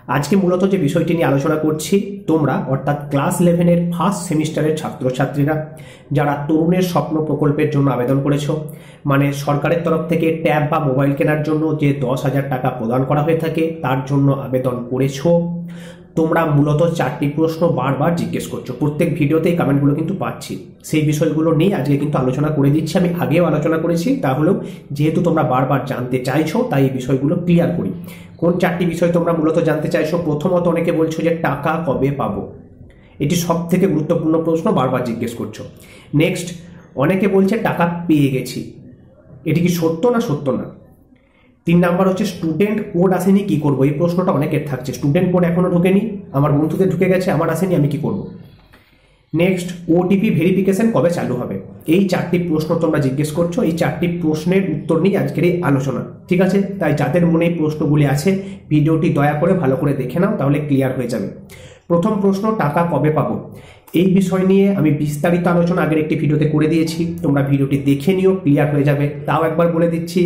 আজকে মূলত যে বিষয়টি নিয়ে আলোচনা করছি, তোমরা অর্থাৎ ক্লাস 11-এর ফার্স্ট সেমিস্টারের ছাত্রছাত্রীরা যারা তরুণের স্বপ্ন প্রকল্পের জন্য আবেদন করেছো, মানে সরকারের তরফ থেকে ট্যাব বা মোবাইল কেনার জন্য যে 10,000 টাকা প্রদান করা হয়ে থাকে তার জন্য আবেদন করেছো। তোমরা মূলত 4টি প্রশ্ন বারবার জিজ্ঞেস করছো, প্রত্যেক ভিডিওতেই কমেন্টগুলো কিন্তু পাচ্ছি। সেই বিষয়গুলো নিয়ে আজকে কিন্তু আলোচনা করে দিচ্ছি। আমি আগেও আলোচনা করেছি, তাহলেও যেহেতু তোমরা বারবার জানতে চাইছো তাই এই বিষয়গুলো ক্লিয়ার করি। কোন 4টি বিষয় তোমরা মূলত জানতে চাইছো? প্রথমত অনেকে বলছো যে টাকা কবে পাবো, এটি সব থেকে গুরুত্বপূর্ণ প্রশ্ন, বারবার জিজ্ঞেস করছো। নেক্সট, অনেকে বলছে টাকা পেয়ে গেছি, এটি কি সত্য না সত্য না? 3 নাম্বার হচ্ছে স্টুডেন্ট কোড আসেনি কি করব, এই প্রশ্নটা অনেকের থাকছে। স্টুডেন্ট কোড এখনো ঢোকেনি, আমার বন্ধুদের ঢুকে গেছে, আমার আসেনি, আমি কি করব? নেক্সট, ওটিপি ভেরিফিকেশন কবে চালু হবে? এই 4টি প্রশ্ন তোমরা জিজ্ঞেস করছো। এই 4টি প্রশ্নের উত্তর নিয়ে আজকের এই আলোচনা, ঠিক আছে? তাই যাদের মনে এই প্রশ্নগুলি আছে ভিডিওটি দয়া করে ভালো করে দেখে নাও, তাহলে ক্লিয়ার হয়ে যাবে। প্রথম প্রশ্ন, টাকা কবে পাবো? এই বিষয় নিয়ে আমি বিস্তারিত আলোচনা আগের একটি ভিডিওতে করে দিয়েছি, তোমরা ভিডিওটি দেখে নিও, ক্লিয়ার হয়ে যাবে। তাও একবার বলে দিচ্ছি,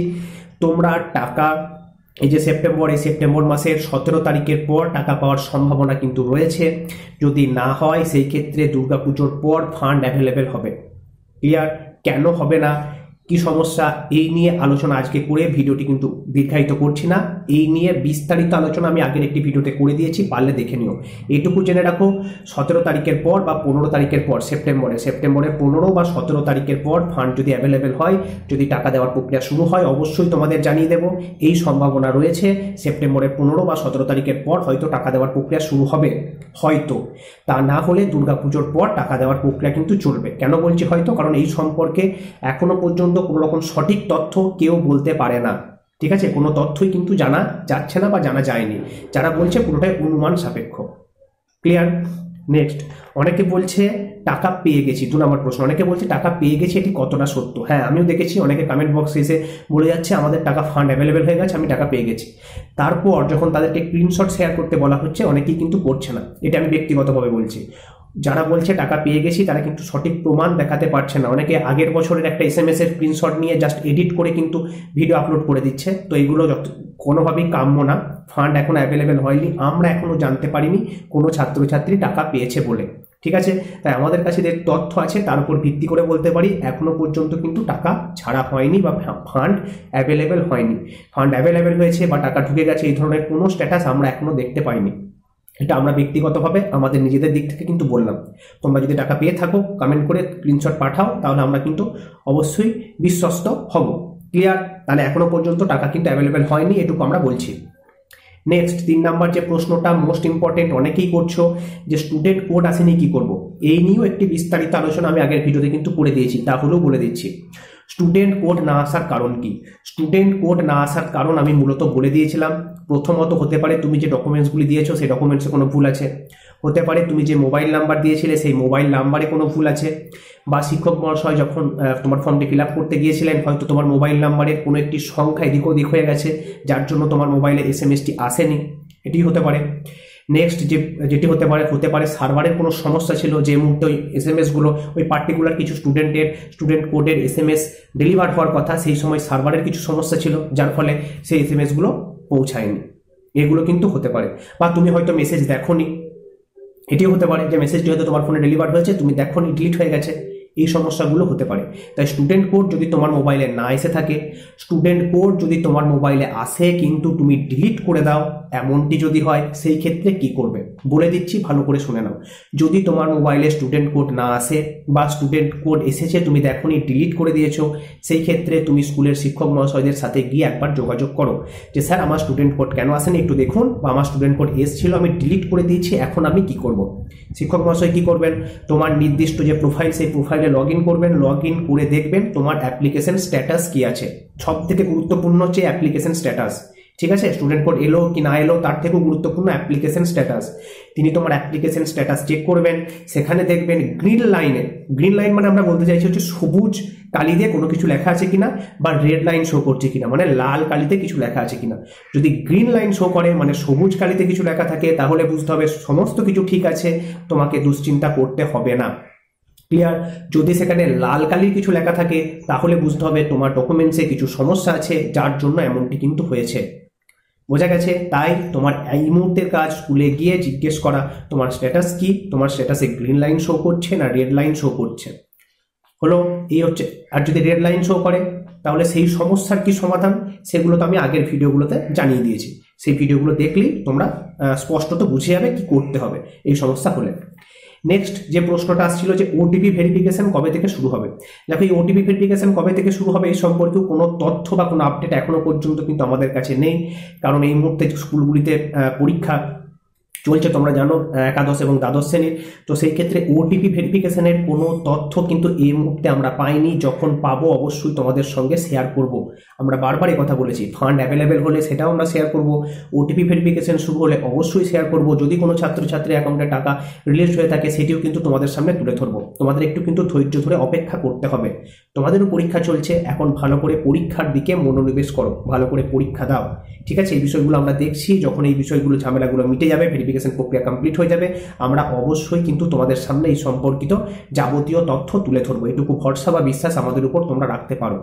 তোমরা টাকা এই যে সেপ্টেম্বর মাসের 17 তারিখের পর টাকা পাওয়ার সম্ভাবনা কিন্তু রয়েছে। যদি না হয় সেই ক্ষেত্রে দুর্গাপুজোর পর ফান্ড অ্যাভেলেবেল হবে। ক্লিয়ার? কেন হবে না, কি সমস্যা, এই নিয়ে আলোচনা আজকে করে ভিডিওটি কিন্তু দীর্ঘায়িত করছি না। এই নিয়ে বিস্তারিত আলোচনা আমি আগের একটি ভিডিওতে করে দিয়েছি, পারলে দেখে নিও। এইটুকু জেনে রাখো, 17 তারিখের পর বা 15 তারিখের পর সেপ্টেম্বরের 15 বা 17 তারিখের পর ফান্ড যদি অ্যাভেলেবেল হয়, যদি টাকা দেওয়ার প্রক্রিয়া শুরু হয়, অবশ্যই তোমাদের জানিয়ে দেব। এই সম্ভাবনা রয়েছে সেপ্টেম্বরের 15 বা 17 তারিখের পর হয়তো টাকা দেওয়ার প্রক্রিয়া শুরু হবে, হয়তো। তা না হলে দুর্গাপুজোর পর টাকা দেওয়ার প্রক্রিয়া কিন্তু চলবে। কেন বলছি হয়তো? কারণ এই সম্পর্কে এখনো পর্যন্ত কোনো রকম সঠিক তথ্য কেউ বলতে পারে না, ঠিক আছে? কোনো তথ্যই কিন্তু জানা যাচ্ছে না বা জানা যায়নি, যারা বলছে পুরোটাই অনুমান সাপেক্ষ। ক্লিয়ার? নেক্সট, অনেকে বলছে টাকা পেয়ে গেছি। 2 নম্বর প্রশ্ন, অনেকে বলছে টাকা পেয়ে গেছি, এটি কতটা সত্য? হ্যাঁ, আমিও দেখেছি অনেকে কমেন্ট বক্সে এসে বলে যাচ্ছে আমাদের টাকা ফান্ড অ্যাভেলেবেল হয়ে গেছে, আমি টাকা পেয়ে গেছি। তারপর যখন তাদেরকে স্ক্রিনশট শেয়ার করতে বলা হচ্ছে, অনেকেই কিন্তু করছে না। এটা আমি ব্যক্তিগতভাবে বলছি, যারা বলছে টাকা পেয়ে গেছি তারা কিন্তু সঠিক প্রমাণ দেখাতে পারছে না। অনেকে আগের বছরের একটা SMS এর স্ক্রিনশট নিয়ে জাস্ট এডিট করে কিন্তু ভিডিও আপলোড করে দিচ্ছে। তো এগুলো কোনোভাবেই কাম্য না। ফান্ড এখনো অ্যাভেলেবেল হয়নি, আমরা এখনো জানতে পারিনি কোনো ছাত্রছাত্রী টাকা পেয়েছে বলে, ঠিক আছে? তাই আমাদের কাছে যে তথ্য আছে তার উপর ভিত্তি করে বলতে পারি এখনো পর্যন্ত কিন্তু টাকা ছাড়া হয়নি বা ফান্ড অ্যাভেলেবেল হয়নি। ফান্ড অ্যাভেলেবেল হয়েছে বা টাকা ঢুকে গেছে এই ধরনের কোনো স্ট্যাটাস আমরা এখনো দেখতে পাইনি। এটা আমরা ব্যক্তিগতভাবে আমাদের নিজেদের দিক থেকে কিন্তু বললাম। তোমরা যদি টাকা পেয়ে থাকো কমেন্ট করে স্ক্রিনশট পাঠাও, তাহলে আমরা কিন্তু অবশ্যই বিশ্বস্ত হব। ক্লিয়ার? তাহলে এখনো পর্যন্ত টাকা কিন্তু অ্যাভেলেবেল হয়নি, এটুকু আমরা বলছি। নেক্সট, 3 নাম্বার যে প্রশ্নটা মোস্ট ইম্পর্টেন্ট, অনেকেই করছো যে স্টুডেন্ট কোড আসেনি কি করব। এই নিয়েও একটি বিস্তারিত আলোচনা আমি আগের ভিডিওতে কিন্তু করে দিয়েছি, তাহলেও বলে দিচ্ছি। স্টুডেন্ট কোড না আসার কারণ কি? স্টুডেন্ট কোড না আসার কারণ আমি মূলত বলে দিয়েছিলাম। প্রথমত হতে পারে তুমি যে ডকুমেন্টসগুলি দিয়েছো সেই ডকুমেন্টসে কোনো ভুল আছে, হতে পারে তুমি যে মোবাইল নাম্বার দিয়েছিলে সেই মোবাইল নাম্বারে কোনো ভুল আছে, বা শিক্ষক মহাশয় যখন তোমার ফর্মটি ফিল আপ করতে গিয়েছিলেন হয়তো তোমার মোবাইল নাম্বারের কোনো একটি সংখ্যা এদিক ওদিক হয়ে গেছে, যার জন্য তোমার মোবাইলে SMS-টি আসেনি, এটি হতে পারে। নেক্সট যেটি হতে পারে সার্ভারের কোনো সমস্যা ছিল, যে মুহূর্তে ওই SMS-গুলো ওই পার্টিকুলার কিছু স্টুডেন্ট কোডের SMS ডেলিভার হওয়ার কথা, সেই সময় সার্ভারের কিছু সমস্যা ছিল, যার ফলে সেই SMS-গুলো পৌঁছায়নি। এগুলো কিন্তু হতে পারে। বা তুমি হয়তো মেসেজ দেখোনি, এটিও হতে পারে যে মেসেজটি হয়তো তোমার ফোনে ডেলিভার হয়েছে, তুমি দেখোনি, ডিলিট হয়ে গেছে। এই সমস্যাগুলো হতে পারে। তাই স্টুডেন্ট কোড যদি তোমার মোবাইলে না এসে থাকে, স্টুডেন্ট কোড যদি তোমার মোবাইলে আসে কিন্তু তুমি ডিলিট করে দাও, এমনটি যদি হয় সেই ক্ষেত্রে কি করবে বলে দিচ্ছি, ভালো করে শুনে নাও। যদি তোমার মোবাইলে স্টুডেন্ট কোড না আসে বা স্টুডেন্ট কোড এসেছে তুমি দেখোনি, ডিলিট করে দিয়েছো, সেই ক্ষেত্রে তুমি স্কুলের শিক্ষক মহাশয়দের সাথে গিয়ে একবার যোগাযোগ করো যে স্যার আমার স্টুডেন্ট কোড কেন আসেনি একটু দেখুন, বা আমার স্টুডেন্ট কোড এসেছিল আমি ডিলিট করে দিয়েছি, এখন আমি কি করব। শিক্ষক মহাশয় কি করবেন, তোমার নির্দিষ্ট যে প্রোফাইল সেই প্রোফাইলে লগ ইন করবেন, লগ ইন করে দেখবেন তোমার অ্যাপ্লিকেশন স্ট্যাটাস কি আছে। সব থেকে গুরুত্বপূর্ণ হচ্ছে অ্যাপ্লিকেশন স্ট্যাটাস, ঠিক আছে? স্টুডেন্ট কোড এলো কি না এলো তার থেকেও গুরুত্বপূর্ণ অ্যাপ্লিকেশন স্ট্যাটাস। তিনি তোমার অ্যাপ্লিকেশন স্ট্যাটাস চেক করবেন, সেখানে দেখবেন গ্রিন লাইন মানে আমরা বলতে চাইছি হচ্ছে সবুজ কালি দিয়ে কোনো কিছু লেখা আছে কিনা, বা রেড লাইন শো করছে কিনা মানে লাল কালিতে কিছু লেখা আছে কিনা। যদি গ্রিন লাইন শো করে মানে সবুজ কালিতে কিছু লেখা থাকে, তাহলে বুঝতে হবে সমস্ত কিছু ঠিক আছে, তোমাকে দুশ্চিন্তা করতে হবে না। ক্লিয়ার? যদি সেখানে লাল কালির কিছু লেখা থাকে তাহলে বুঝতে হবে তোমার ডকুমেন্টসে কিছু সমস্যা আছে, যার জন্য এমনটি কিন্তু হয়েছে। বোঝা গেছে? তাই তোমার এই মুহূর্তের কাজ স্কুলে গিয়ে জিজ্ঞেস করা তোমার স্ট্যাটাস কি, তোমার স্ট্যাটাসে গ্রিন লাইন শো করছে না রেড লাইন শো করছে, হলো এই হচ্ছে। আর যদি রেড লাইন শো করে তাহলে সেই সমস্যার কি সমাধান, সেগুলো তো আমি আগের ভিডিওগুলোতে জানিয়ে দিয়েছি। সেই ভিডিওগুলো দেখলেই তোমরা স্পষ্টত বুঝে যাবে কি করতে হবে এই সমস্যা হলে। নেক্সট যে প্রশ্নটা আসছিল যে ওটিপি ভেরিফিকেশন কবে থেকে শুরু হবে। দেখো, এই ওটিপি ভেরিফিকেশন কবে থেকে শুরু হবে এই সম্পর্কে কোনো তথ্য বা কোনো আপডেট এখনো পর্যন্ত কিন্তু আমাদের কাছে নেই, কারণ এই মুহূর্তে স্কুলগুলিতে পরীক্ষা চলছে, তোমরা জানো, একাদশ এবং দ্বাদশ শ্রেণীর। তো সেই ক্ষেত্রে ওটিপি ভেরিফিকেশনের কোনো তথ্য কিন্তু এই মুহূর্তে আমরা পাইনি। যখন পাবো অবশ্যই তোমাদের সঙ্গে শেয়ার করব। আমরা বারবার এই কথা বলেছি, ফান্ড অ্যাভেলেবেল হলে সেটাও আমরা শেয়ার করব, ওটিপি ভেরিফিকেশন শুরু হলে অবশ্যই শেয়ার করব। যদি কোনো ছাত্রছাত্রী অ্যাকাউন্টে টাকা রিলিজ হয়ে থাকে সেটিও কিন্তু তোমাদের সামনে তুলে ধরবো। তোমাদের একটু কিন্তু ধৈর্য ধরে অপেক্ষা করতে হবে। তোমাদেরও পরীক্ষা চলছে, এখন ভালো করে পরীক্ষার দিকে মনোনিবেশ করো, ভালো করে পরীক্ষা দাও, ঠিক আছে? এই বিষয়গুলো আমরা দেখছি, যখন এই বিষয়গুলো ঝামেলাগুলো মিটে যাবে, ভেরিফিকেশন প্রক্রিয়া কমপ্লিট হয়ে যাবে, আমরা অবশ্যই কিন্তু তোমাদের সামনে এই সম্পর্কিত যাবতীয় তথ্য তুলে ধরবো। এটুকু ভরসা বা বিশ্বাস আমাদের উপর তোমরা রাখতে পারো।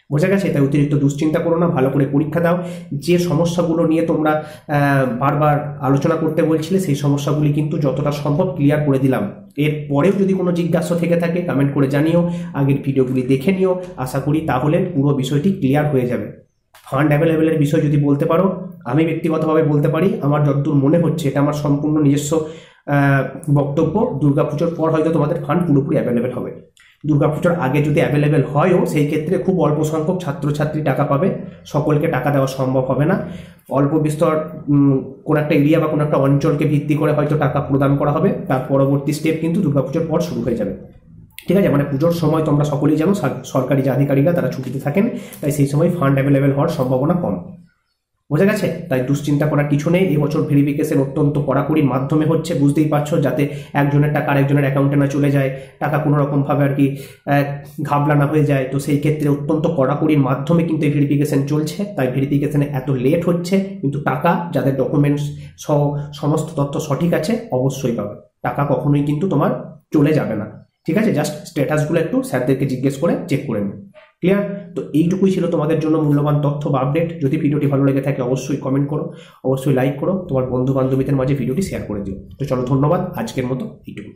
বোঝা গেছে? তাই অতিরিক্ত দুশ্চিন্তা করো না, ভালো করে পরীক্ষা দাও। যে সমস্যাগুলো নিয়ে তোমরা বারবার আলোচনা করতে বলছিলে সেই সমস্যাগুলি কিন্তু যতটা সম্ভব ক্লিয়ার করে দিলাম। এরপরেও যদি কোনো জিজ্ঞাসা থেকে থাকে কমেন্ট করে জানিও, আগের ভিডিওগুলি দেখে নিও, আশা করি তাহলে পুরো বিষয়টি ক্লিয়ার হয়ে যাবে। ফান্ড অ্যাভেলেবেলের বিষয় যদি বলতে পারো, আমি ব্যক্তিগতভাবে বলতে পারি, আমার যতদূর মনে হচ্ছে, এটা আমার সম্পূর্ণ নিজস্ব বক্তব্য, দুর্গাপুজোর পর হয়তো তোমাদের ফান্ড পুরোপুরি অ্যাভেলেবেল হবে। দুর্গাপুজোর আগে যদি অ্যাভেলেবেল হয়ও সেই ক্ষেত্রে খুব অল্প সংখ্যক ছাত্রছাত্রী টাকা পাবে, সকলকে টাকা দেওয়া সম্ভব হবে না। অল্প বিস্তর কোনো একটা এরিয়া বা কোনো একটা অঞ্চলকে ভিত্তি করে হয়তো টাকা প্রদান করা হবে। তার পরবর্তী স্টেপ কিন্তু দুর্গাপুজোর পর শুরু হয়ে যাবে, ঠিক আছে? মানে পুজোর সময় তোমরা সকলেই জানো সরকারি যে আধিকারিকরা তারা ছুটিতে থাকেন, তাই সেই সময় ফান্ড অ্যাভেলেবেল হওয়ার সম্ভাবনা কম। বোঝা গেছে? তাই দুশ্চিন্তা করার কিছু নেই। এবছর ভেরিফিকেশন অত্যন্ত কড়াকড়ির মাধ্যমে হচ্ছে, বুঝতেই পারছো, যাতে একজনের টাকা আরেকজনের অ্যাকাউন্টে না চলে যায়, টাকা কোনো রকমভাবে আর কি ঘাবলা না হয়ে যায়। তো সেই ক্ষেত্রে অত্যন্ত কড়াকড়ির মাধ্যমে কিন্তু এই ভেরিফিকেশন চলছে। তাই ভেরিফিকেশনে এত লেট হচ্ছে, কিন্তু টাকা যাদের ডকুমেন্টস সহ সমস্ত তথ্য সঠিক আছে অবশ্যই পাবে। টাকা কখনোই কিন্তু তোমার চলে যাবে না, ঠিক আছে? জাস্ট স্ট্যাটাসগুলো একটু স্যারদেরকে জিজ্ঞেস করে চেক করে নিন। ক্লিয়ার? তো এইটুকুই ছিল তোমাদের জন্য মূল্যবান তথ্য বা আপডেট। যদি ভিডিওটি ভালো লেগে থাকে অবশ্যই কমেন্ট করো, অবশ্যই লাইক করো, তোমার বন্ধু বান্ধবীদের মাঝে ভিডিওটি শেয়ার করে দিও। তো চলো, ধন্যবাদ, আজকের মতো এইটুকু।